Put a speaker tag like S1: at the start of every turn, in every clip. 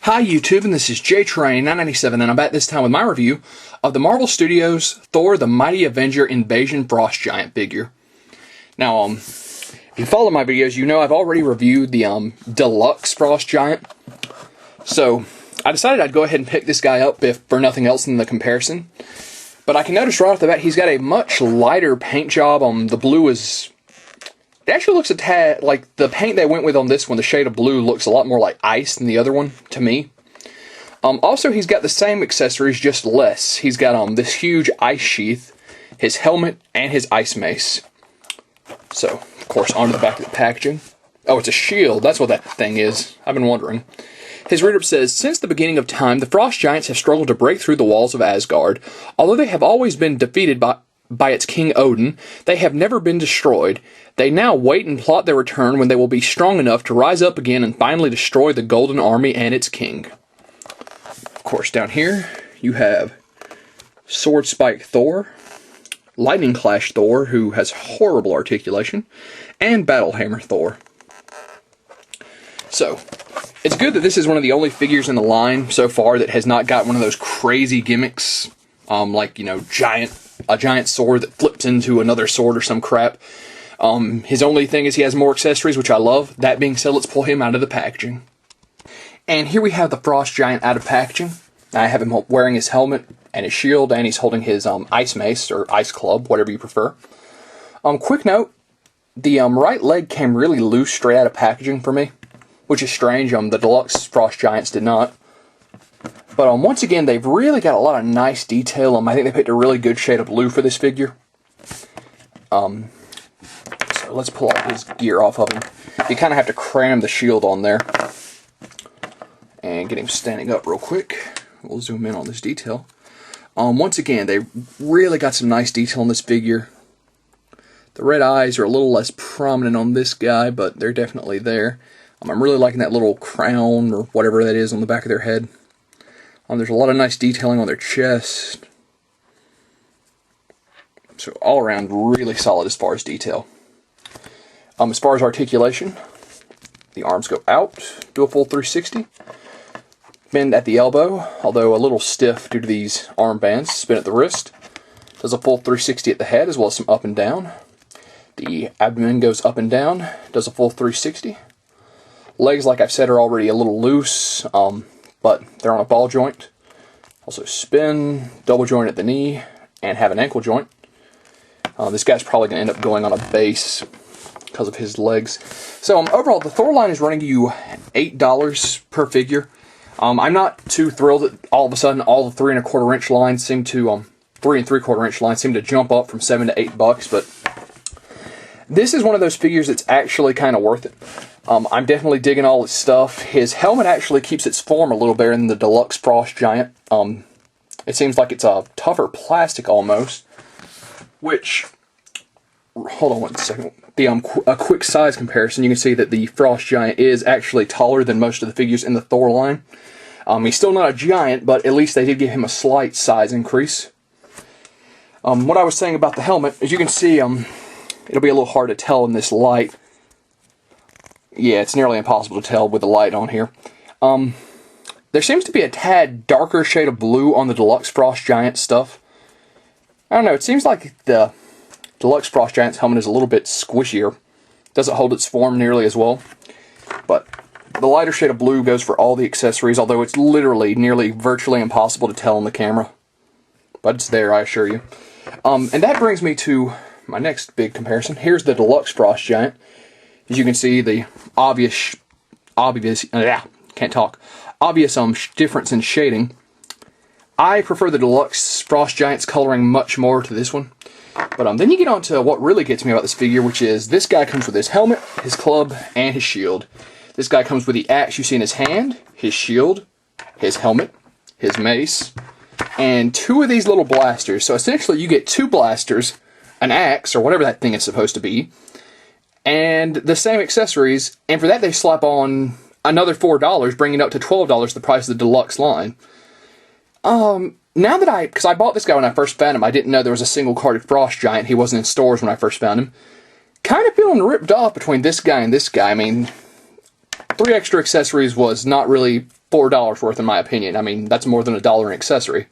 S1: Hi YouTube, and this is JTrain997, and I'm back this time with my review of the Marvel Studios Thor the Mighty Avenger Invasion Frost Giant figure. Now, if you follow my videos, you know I've already reviewed the Deluxe Frost Giant. So, I decided I'd go ahead and pick this guy up, if for nothing else than the comparison. But I can notice right off the bat, he's got a much lighter paint job. The blue is... It actually looks a tad like the paint they went with on this one. The shade of blue looks a lot more like ice than the other one, to me. Also, he's got the same accessories, just less. He's got this huge ice sheath, his helmet, and his ice mace. So, of course, onto the back of the packaging. Oh, it's a shield. That's what that thing is. I've been wondering. His read-up says, since the beginning of time, the Frost Giants have struggled to break through the walls of Asgard. Although they have always been defeated by its king Odin, they have never been destroyed. They now wait and plot their return when they will be strong enough to rise up again and finally destroy the Golden Army and its king. Of course, down here, you have Sword Spike Thor, Lightning Clash Thor, who has horrible articulation, and Battle Hammer Thor. So, it's good that this is one of the only figures in the line so far that has not got one of those crazy gimmicks, like, you know, a giant sword that flips into another sword or some crap. His only thing is he has more accessories, which I love. That being said, let's pull him out of the packaging. And here we have the Frost Giant out of packaging. I have him wearing his helmet and his shield, and he's holding his ice mace, or ice club, whatever you prefer. Quick note, the right leg came really loose straight out of packaging for me, which is strange. The Deluxe Frost Giants did not. But once again, they've really got a lot of nice detail. I think they picked a really good shade of blue for this figure. So let's pull all his gear off of him. You kind of have to cram the shield on there. And get him standing up real quick. We'll zoom in on this detail. Once again, they really got some nice detail on this figure. The red eyes are a little less prominent on this guy, but they're definitely there. I'm really liking that little crown, or whatever that is, on the back of their head. There's a lot of nice detailing on their chest. So all around, really solid as far as detail. As far as articulation, the arms go out, do a full 360. Bend at the elbow, although a little stiff due to these armbands. Spin at the wrist. Does a full 360 at the head, as well as some up and down. The abdomen goes up and down, does a full 360. Legs, like I've said, are already a little loose, but they're on a ball joint. Also spin, double joint at the knee, and have an ankle joint. This guy's probably going to end up going on a base because of his legs. So overall, the Thor line is running you $8 per figure. I'm not too thrilled that all of a sudden all the 3 1/4 inch lines seem to 3 3/4 inch lines seem to jump up from $7 to $8, but this is one of those figures that's actually kind of worth it. I'm definitely digging all his stuff. His helmet actually keeps its form a little better than the Deluxe Frost Giant. It seems like it's a tougher plastic almost, which, hold on one second. A quick size comparison, you can see that the Frost Giant is actually taller than most of the figures in the Thor line. He's still not a giant, but at least they did give him a slight size increase. What I was saying about the helmet, as you can see, it'll be a little hard to tell in this light. Yeah, it's nearly impossible to tell with the light on here. There seems to be a tad darker shade of blue on the Deluxe Frost Giant stuff. I don't know, it seems like the Deluxe Frost Giant's helmet is a little bit squishier. Doesn't hold its form nearly as well. But the lighter shade of blue goes for all the accessories, although it's literally nearly virtually impossible to tell on the camera. But it's there, I assure you. And that brings me to my next big comparison. Here's the Deluxe Frost Giant. As you can see, the obvious difference in shading. I prefer the Deluxe Frost Giant's coloring much more to this one. But then you get on to what really gets me about this figure, which is this guy comes with his helmet, his club, and his shield. This guy comes with the axe you see in his hand, his shield, his helmet, his mace, and 2 of these little blasters. So essentially you get 2 blasters, an axe, or whatever that thing is supposed to be, and the same accessories, and for that they slap on another $4, bringing it up to $12 the price of the Deluxe line. Now that because I bought this guy when I first found him, I didn't know there was a single carded Frost Giant. He wasn't in stores when I first found him. Kind of feeling ripped off between this guy and this guy. I mean, 3 extra accessories was not really $4 worth in my opinion. I mean, that's more than $1 in accessory.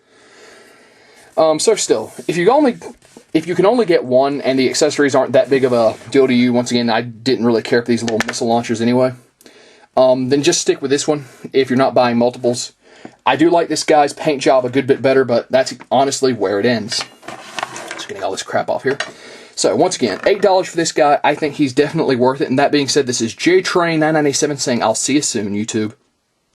S1: So still, if you can only get one and the accessories aren't that big of a deal to you, once again, I didn't really care for these little missile launchers anyway, then just stick with this one if you're not buying multiples. I do like this guy's paint job a good bit better, but that's honestly where it ends. Just getting all this crap off here. So once again, $8 for this guy. I think he's definitely worth it. And that being said, this is JTrain997 saying I'll see you soon, YouTube.